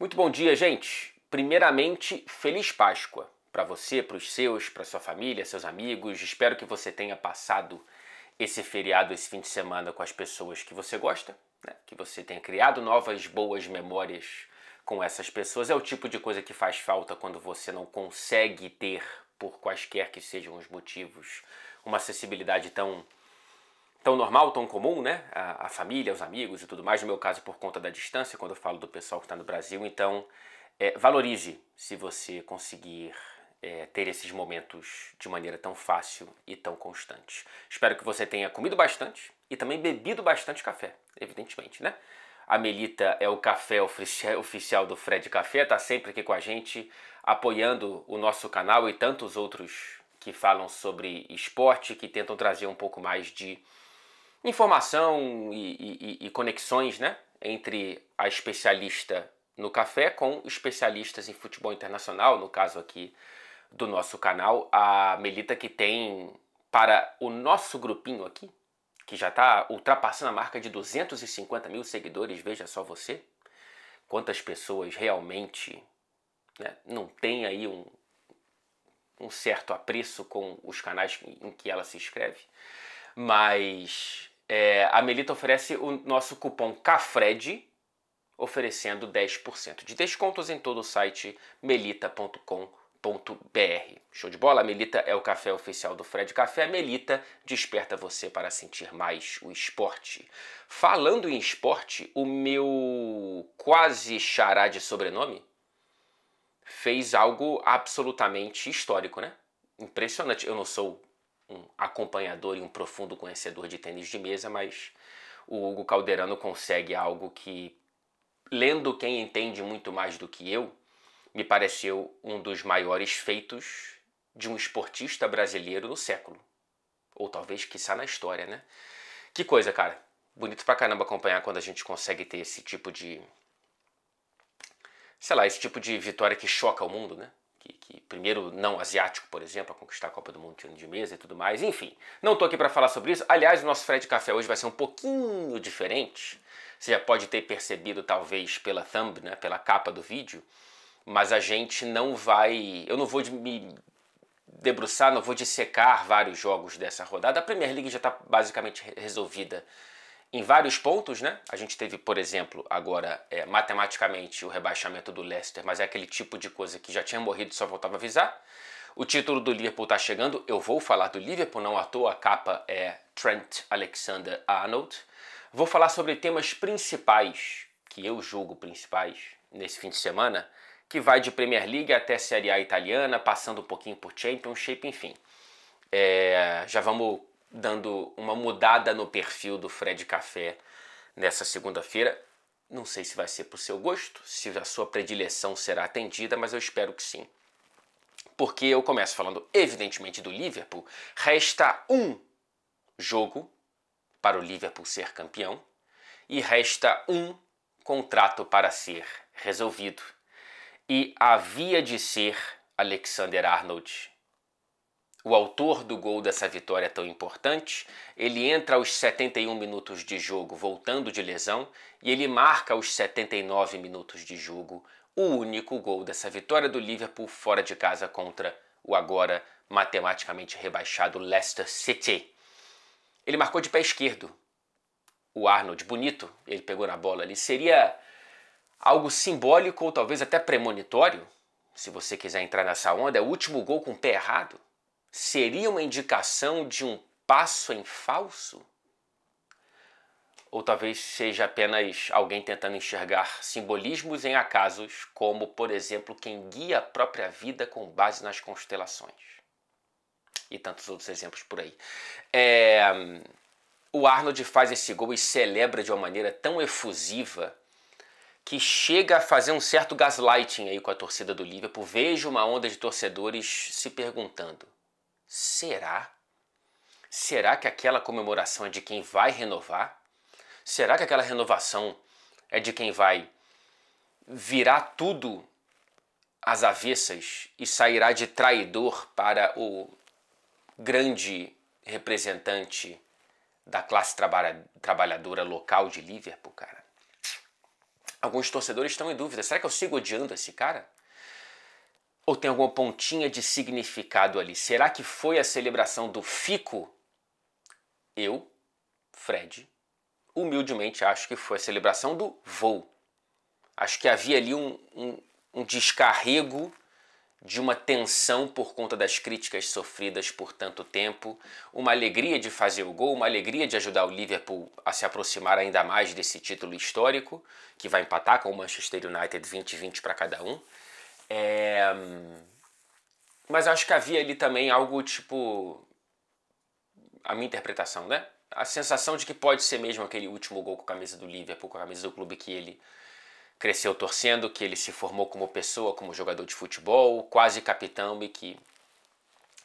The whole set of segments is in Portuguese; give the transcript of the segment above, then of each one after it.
Muito bom dia, gente. Primeiramente, Feliz Páscoa para você, para os seus, para sua família, seus amigos. Espero que você tenha passado esse feriado, esse fim de semana com as pessoas que você gosta, né? Que você tenha criado novas boas memórias com essas pessoas. É o tipo de coisa que faz falta quando você não consegue ter, por quaisquer que sejam os motivos, uma acessibilidade tão normal, tão comum, né? A família, os amigos e tudo mais. No meu caso, por conta da distância, quando eu falo do pessoal que está no Brasil. Então, valorize se você conseguir ter esses momentos de maneira tão fácil e tão constante. Espero que você tenha comido bastante e também bebido bastante café, evidentemente, né? A Melita é o café oficial do Fred Café, está sempre aqui com a gente, apoiando o nosso canal e tantos outros que falam sobre esporte, que tentam trazer um pouco mais de informação e conexões, né, entre a especialista no café com especialistas em futebol internacional, no caso aqui do nosso canal, a Melita, que tem para o nosso grupinho aqui, que já está ultrapassando a marca de 250 mil seguidores, veja só você, quantas pessoas realmente, né, não tem aí um certo apreço com os canais em que ela se inscreve, mas a Melita oferece o nosso cupom CAFRED, oferecendo 10% de descontos em todo o site melita.com.br. Show de bola? A Melita é o café oficial do Fred Café. A Melita desperta você para sentir mais o esporte. Falando em esporte, o meu quase xará de sobrenome fez algo absolutamente histórico, né? Impressionante. Eu não sou um acompanhador e um profundo conhecedor de tênis de mesa, mas o Hugo Calderano consegue algo que, lendo quem entende muito mais do que eu, me pareceu um dos maiores feitos de um esportista brasileiro no século. Ou talvez, quiçá, na história, né? Que coisa, cara. Bonito pra caramba acompanhar quando a gente consegue ter esse tipo de... sei lá, esse tipo de vitória que choca o mundo, né? Que primeiro não asiático, por exemplo, a conquistar a Copa do Mundo de mesa e tudo mais. Enfim, não tô aqui para falar sobre isso. Aliás, o nosso Fred Café hoje vai ser um pouquinho diferente. Você já pode ter percebido, talvez, pela thumb, né, pela capa do vídeo. Mas a gente não vai... eu não vou me debruçar, não vou dissecar vários jogos dessa rodada. A Premier League já está basicamente resolvida em vários pontos, né? A gente teve, por exemplo, agora matematicamente o rebaixamento do Leicester, mas é aquele tipo de coisa que já tinha morrido e só voltava a avisar. O título do Liverpool está chegando, eu vou falar do Liverpool, não à toa, a capa é Trent Alexander-Arnold. Vou falar sobre temas principais, que eu julgo principais, nesse fim de semana, que vai de Premier League até Série A italiana, passando um pouquinho por Championship, enfim. Já vamos dando uma mudada no perfil do Fred Café nessa segunda-feira. Não sei se vai ser pro seu gosto, se a sua predileção será atendida, mas eu espero que sim. Porque eu começo falando, evidentemente, do Liverpool. Resta um jogo para o Liverpool ser campeão e resta um contrato para ser resolvido. E havia de ser Alexander-Arnold o autor do gol dessa vitória tão importante. Ele entra aos 71 minutos de jogo voltando de lesão e ele marca aos 79 minutos de jogo o único gol dessa vitória do Liverpool fora de casa contra o agora matematicamente rebaixado Leicester City. Ele marcou de pé esquerdo. O Arnold, bonito, ele pegou na bola ali. Seria algo simbólico ou talvez até premonitório, se você quiser entrar nessa onda. É o último gol com o pé errado. Seria uma indicação de um passo em falso? Ou talvez seja apenas alguém tentando enxergar simbolismos em acasos, como, por exemplo, quem guia a própria vida com base nas constelações. E tantos outros exemplos por aí. O Arnold faz esse gol e celebra de uma maneira tão efusiva que chega a fazer um certo gaslighting aí com a torcida do Liverpool. Vejo uma onda de torcedores se perguntando: será? Será que aquela comemoração é de quem vai renovar? Será que aquela renovação é de quem vai virar tudo às avessas e sairá de traidor para o grande representante da classe trabalhadora local de Liverpool, cara? Alguns torcedores estão em dúvida, será que eu sigo odiando esse cara? Ou tem alguma pontinha de significado ali? Será que foi a celebração do fico? Eu, Fred, humildemente acho que foi a celebração do voo. Acho que havia ali um descarrego de uma tensão por conta das críticas sofridas por tanto tempo, uma alegria de fazer o gol, uma alegria de ajudar o Liverpool a se aproximar ainda mais desse título histórico, que vai empatar com o Manchester United 20-20 para cada um. Mas acho que havia ali também algo tipo, a minha interpretação, né? A sensação de que pode ser mesmo aquele último gol com a camisa do Liverpool, com a camisa do clube que ele cresceu torcendo, que ele se formou como pessoa, como jogador de futebol, quase capitão e que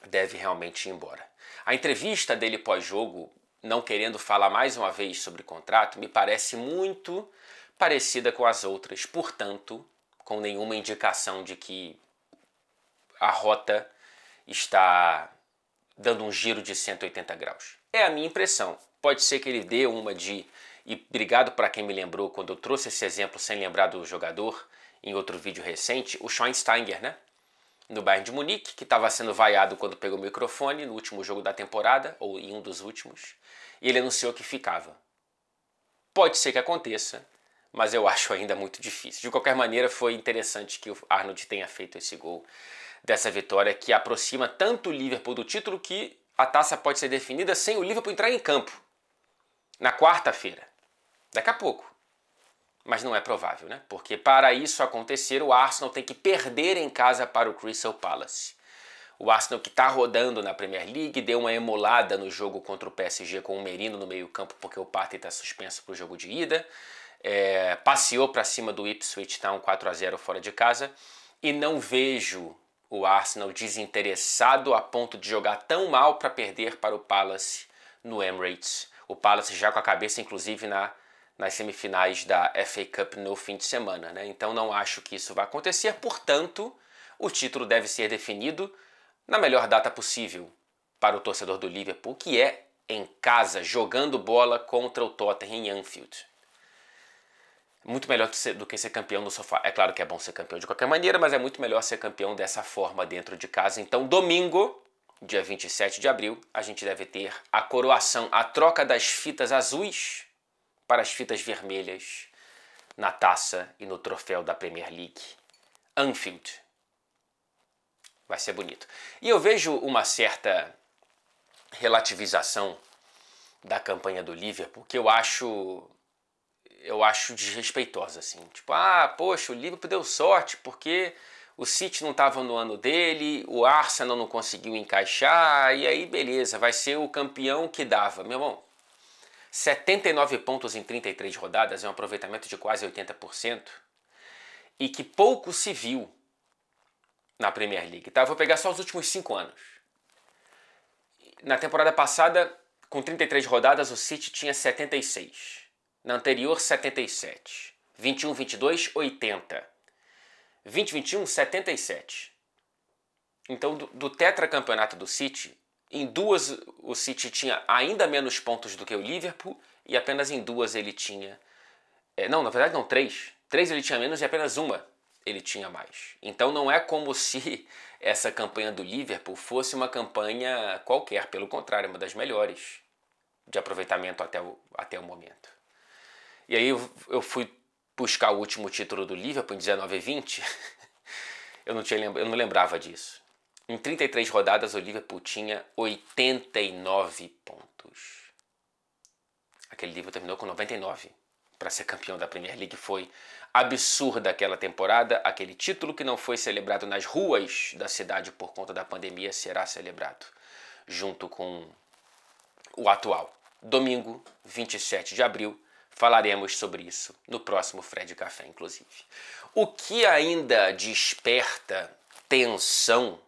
deve realmente ir embora. A entrevista dele pós-jogo, não querendo falar mais uma vez sobre contrato, me parece muito parecida com as outras, portanto, com nenhuma indicação de que a rota está dando um giro de 180 graus. É a minha impressão. Pode ser que ele dê uma de... E obrigado para quem me lembrou quando eu trouxe esse exemplo sem lembrar do jogador em outro vídeo recente, o Schweinsteiger, né? No Bayern de Munique, que estava sendo vaiado quando pegou o microfone no último jogo da temporada, ou em um dos últimos, e ele anunciou que ficava. Pode ser que aconteça, mas eu acho ainda muito difícil. De qualquer maneira, foi interessante que o Arnold tenha feito esse gol dessa vitória que aproxima tanto o Liverpool do título que a taça pode ser definida sem o Liverpool entrar em campo na quarta-feira. Daqui a pouco. Mas não é provável, né? Porque para isso acontecer, o Arsenal tem que perder em casa para o Crystal Palace. O Arsenal que está rodando na Premier League, deu uma emulada no jogo contra o PSG com o Merino no meio campo porque o Partey está suspenso para o jogo de ida. Passeou para cima do Ipswich Town 4-0 fora de casa. E não vejo o Arsenal desinteressado a ponto de jogar tão mal para perder para o Palace no Emirates. O Palace já com a cabeça, inclusive, nas semifinais da FA Cup no fim de semana, né? Então não acho que isso vai acontecer, portanto, o título deve ser definido na melhor data possível para o torcedor do Liverpool, que é em casa, jogando bola contra o Tottenham em Anfield. Muito melhor do que ser campeão no sofá. É claro que é bom ser campeão de qualquer maneira, mas é muito melhor ser campeão dessa forma dentro de casa. Então, domingo, dia 27 de abril, a gente deve ter a coroação, a troca das fitas azuis para as fitas vermelhas na taça e no troféu da Premier League. Anfield. Vai ser bonito. E eu vejo uma certa relativização da campanha do Liverpool que eu acho desrespeitosa, assim. Tipo, poxa, o Liverpool deu sorte porque o City não estava no ano dele, o Arsenal não conseguiu encaixar, e aí beleza, vai ser o campeão que dava. Meu irmão, 79 pontos em 33 rodadas é um aproveitamento de quase 80%, e que pouco se viu na Premier League. Tá? Vou pegar só os últimos 5 anos. Na temporada passada, com 33 rodadas, o City tinha 76. Na anterior, 77. 21-22, 80. 20-21, 77. Então, do tetracampeonato do City, em 2 o City tinha ainda menos pontos do que o Liverpool e apenas em 2 ele tinha... não, na verdade não, 3. 3 ele tinha menos e apenas 1 ele tinha mais. Então não é como se essa campanha do Liverpool fosse uma campanha qualquer, pelo contrário, é uma das melhores de aproveitamento até o momento. E aí eu fui buscar o último título do Liverpool em 19-20, eu não lembrava disso. Em 33 rodadas o Liverpool tinha 89 pontos. Aquele Liverpool terminou com 99 para ser campeão da Premier League. Foi absurda aquela temporada. Aquele título que não foi celebrado nas ruas da cidade por conta da pandemia será celebrado junto com o atual. Domingo, 27 de abril, falaremos sobre isso no próximo Fred Café, inclusive. O que ainda desperta tensão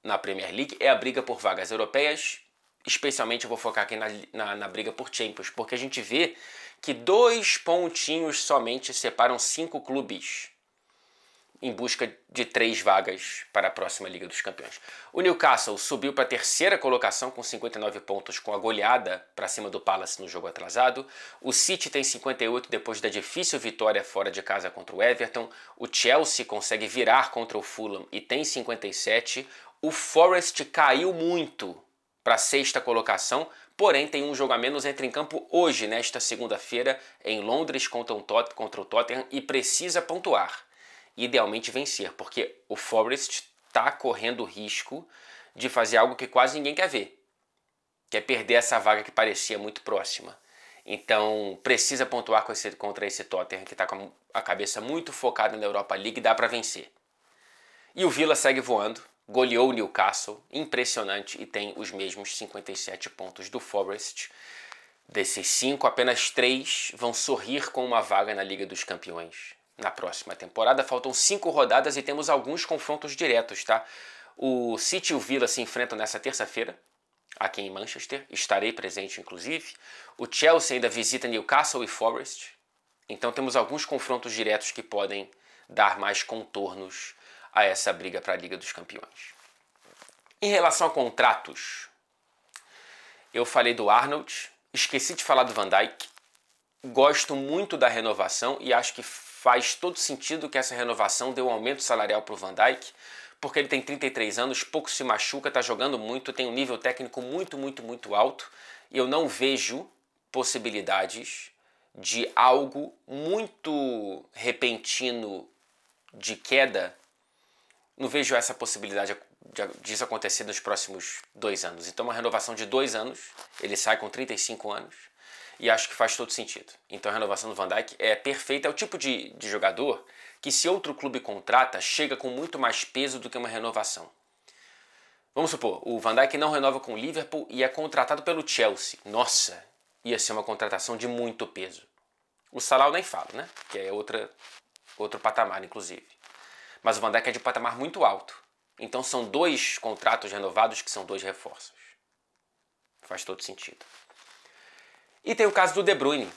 na Premier League é a briga por vagas europeias. Especialmente eu vou focar aqui na briga por Champions, porque a gente vê que 2 pontinhos somente separam 5 clubes em busca de 3 vagas para a próxima Liga dos Campeões. O Newcastle subiu para a terceira colocação com 59 pontos com a goleada para cima do Palace no jogo atrasado. O City tem 58 depois da difícil vitória fora de casa contra o Everton. O Chelsea consegue virar contra o Fulham e tem 57. O Forest caiu muito para a sexta colocação, porém tem um jogo a menos, entra em campo hoje, nesta segunda-feira, em Londres contra o Tottenham e precisa pontuar. Idealmente vencer, porque o Forest está correndo o risco de fazer algo que quase ninguém quer ver, que é perder essa vaga que parecia muito próxima. Então precisa pontuar contra esse Tottenham que está com a cabeça muito focada na Europa League e dá para vencer. E o Villa segue voando, goleou o Newcastle, impressionante, e tem os mesmos 57 pontos do Forest. Desses 5, apenas 3 vão sorrir com uma vaga na Liga dos Campeões na próxima temporada. Faltam 5 rodadas e temos alguns confrontos diretos, tá? O City e o Villa se enfrentam nessa terça-feira, aqui em Manchester. Estarei presente, inclusive. O Chelsea ainda visita Newcastle e Forest. Então temos alguns confrontos diretos que podem dar mais contornos a essa briga para a Liga dos Campeões. Em relação a contratos, eu falei do Arnold, esqueci de falar do Van Dijk. Gosto muito da renovação e acho que faz todo sentido que essa renovação dê um aumento salarial para o Van Dijk, porque ele tem 33 anos, pouco se machuca, está jogando muito, tem um nível técnico muito alto, e eu não vejo possibilidades de algo muito repentino de queda. Não vejo essa possibilidade disso acontecer nos próximos 2 anos. Então uma renovação de 2 anos, ele sai com 35 anos, e acho que faz todo sentido. Então a renovação do Van Dijk é perfeita, é o tipo de jogador que se outro clube contrata, chega com muito mais peso do que uma renovação. Vamos supor, o Van Dijk não renova com o Liverpool e é contratado pelo Chelsea. Nossa, ia ser uma contratação de muito peso. O Salah eu nem falo, né? Que é outro patamar, inclusive. Mas o Van Dijk é de patamar muito alto. Então são 2 contratos renovados que são 2 reforços. Faz todo sentido. E tem o caso do De Bruyne,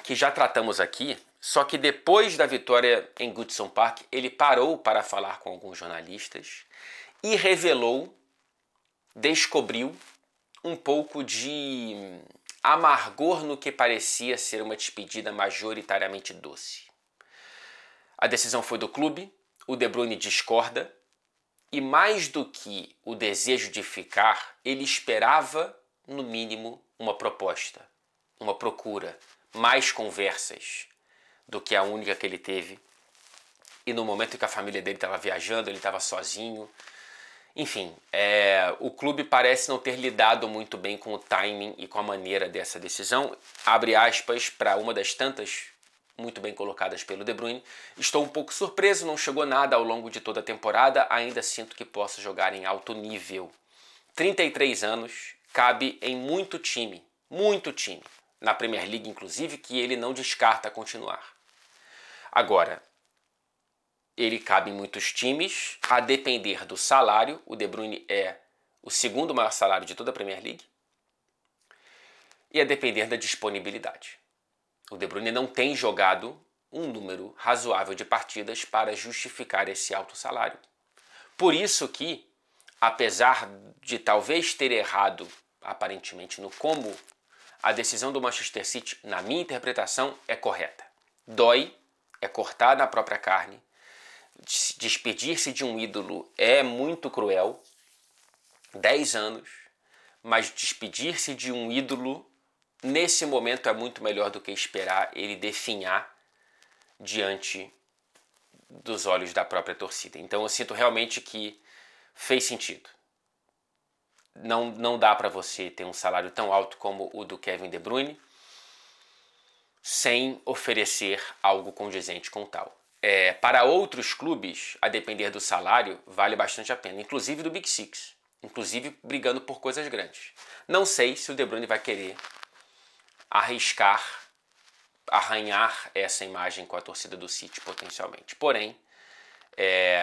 que já tratamos aqui, só que depois da vitória em Goodison Park, ele parou para falar com alguns jornalistas e descobriu um pouco de amargor no que parecia ser uma despedida majoritariamente doce. A decisão foi do clube, o De Bruyne discorda, e mais do que o desejo de ficar, ele esperava, no mínimo, uma proposta, uma procura, mais conversas do que a única que ele teve. E no momento em que a família dele estava viajando, ele estava sozinho. Enfim, o clube parece não ter lidado muito bem com o timing e com a maneira dessa decisão. Abre aspas para uma das tantas muito bem colocadas pelo De Bruyne. Estou um pouco surpreso, não chegou nada ao longo de toda a temporada, ainda sinto que posso jogar em alto nível. 33 anos, cabe em muito time, na Premier League inclusive, que ele não descarta continuar. Agora, ele cabe em muitos times, a depender do salário. O De Bruyne é o segundo maior salário de toda a Premier League, e a depender da disponibilidade. O De Bruyne não tem jogado um número razoável de partidas para justificar esse alto salário. Por isso que, apesar de talvez ter errado aparentemente no como, a decisão do Manchester City, na minha interpretação, é correta. Dói, é cortar na própria carne, despedir-se de um ídolo é muito cruel, 10 anos, mas despedir-se de um ídolo nesse momento é muito melhor do que esperar ele definhar diante dos olhos da própria torcida. Então eu sinto realmente que fez sentido. Não dá para você ter um salário tão alto como o do Kevin De Bruyne sem oferecer algo condizente com tal. Para outros clubes, a depender do salário, vale bastante a pena, inclusive do Big Six, inclusive brigando por coisas grandes. Não sei se o De Bruyne vai querer arranhar essa imagem com a torcida do City potencialmente. Porém,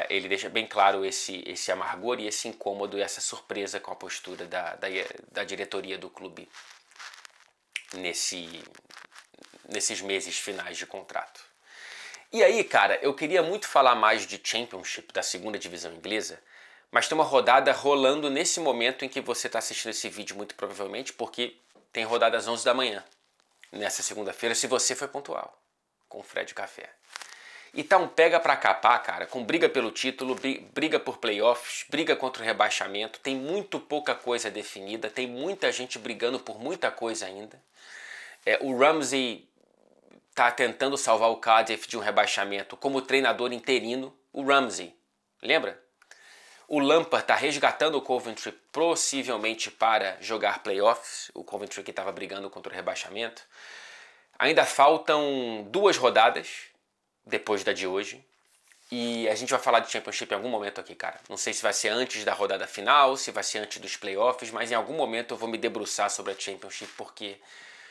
ele deixa bem claro esse amargor e esse incômodo e essa surpresa com a postura da diretoria do clube nesses meses finais de contrato. E aí, cara, eu queria muito falar mais de Championship, da segunda divisão inglesa, mas tem uma rodada rolando nesse momento em que você está assistindo esse vídeo, muito provavelmente, porque tem rodada às 11 da manhã, nessa segunda-feira, se você foi pontual, com o Fred Café. E tá um pega pra capar, cara, com briga pelo título, briga por playoffs, briga contra o rebaixamento, tem muito pouca coisa definida, tem muita gente brigando por muita coisa ainda. O Ramsey tá tentando salvar o Cardiff de um rebaixamento como treinador interino, o Ramsey, lembra? O Lampard tá resgatando o Coventry possivelmente para jogar playoffs, o Coventry que estava brigando contra o rebaixamento. Ainda faltam 2 rodadas depois da de hoje. E a gente vai falar de Championship em algum momento aqui, cara. Não sei se vai ser antes da rodada final, se vai ser antes dos playoffs, mas em algum momento eu vou me debruçar sobre a Championship, porque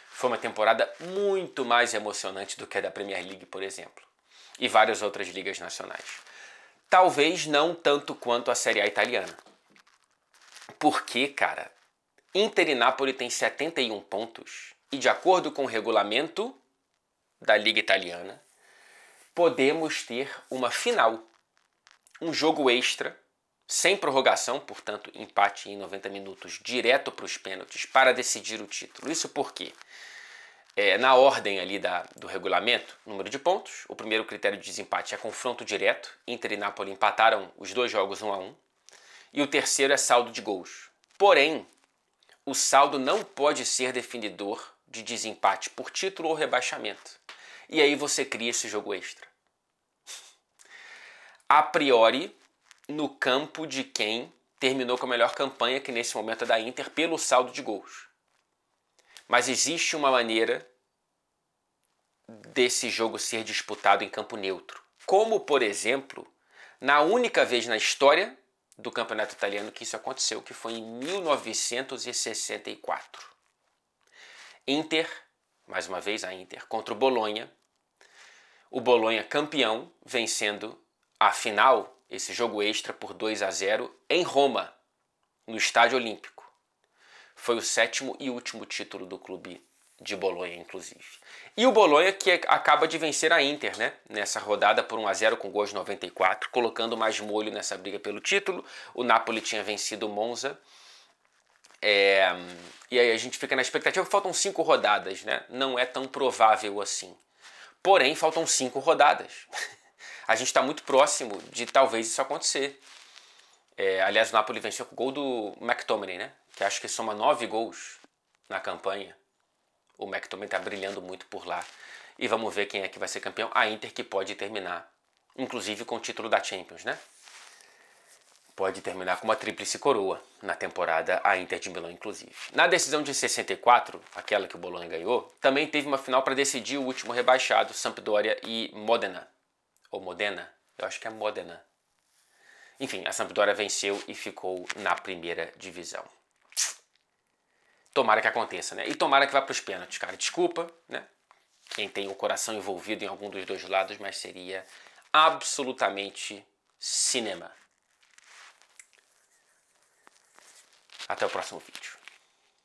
foi uma temporada muito mais emocionante do que a da Premier League, por exemplo. E várias outras ligas nacionais. Talvez não tanto quanto a Série A italiana. Porque, cara, Inter e Napoli tem 71 pontos. E de acordo com o regulamento da Liga Italiana, podemos ter uma final, um jogo extra, sem prorrogação, portanto, empate em 90 minutos, direto para os pênaltis, para decidir o título. Isso porque, na ordem ali do regulamento, número de pontos, o primeiro critério de desempate é confronto direto, Inter e Napoli empataram os 2 jogos 1-1, e o terceiro é saldo de gols. Porém, o saldo não pode ser definidor de desempate por título ou rebaixamento. E aí você cria esse jogo extra. A priori, no campo de quem terminou com a melhor campanha, que nesse momento é da Inter, pelo saldo de gols. Mas existe uma maneira desse jogo ser disputado em campo neutro. Como, por exemplo, na única vez na história do campeonato italiano que isso aconteceu, que foi em 1964. Inter, mais uma vez a Inter, contra o Bolonha. O Bolonha campeão, vencendo a final, esse jogo extra, por 2-0 em Roma, no Estádio Olímpico. Foi o 7º e último título do clube de Bolonha, inclusive. E o Bolonha que acaba de vencer a Inter, né? Nessa rodada por 1-0 com gols de 94, colocando mais molho nessa briga pelo título. O Napoli tinha vencido o Monza. E aí a gente fica na expectativa. Faltam 5 rodadas, né? Não é tão provável assim. Porém, faltam 5 rodadas. A gente está muito próximo de talvez isso acontecer. Aliás, o Napoli venceu com o gol do McTominay, né? Que acho que soma 9 gols na campanha. O McTominay está brilhando muito por lá. E vamos ver quem é que vai ser campeão. A Inter, que pode terminar, inclusive, com o título da Champions, né? Pode terminar com uma tríplice coroa na temporada, a Inter de Milão, inclusive. Na decisão de 64, aquela que o Bolonha ganhou, também teve uma final para decidir o último rebaixado, Sampdoria e Modena. Ou Modena? Eu acho que é Modena. Enfim, a Sampdoria venceu e ficou na primeira divisão. Tomara que aconteça, né? E tomara que vá para os pênaltis, cara. Desculpa, né? Quem tem o coração envolvido em algum dos 2 lados, mas seria absolutamente cinema. Até o próximo vídeo.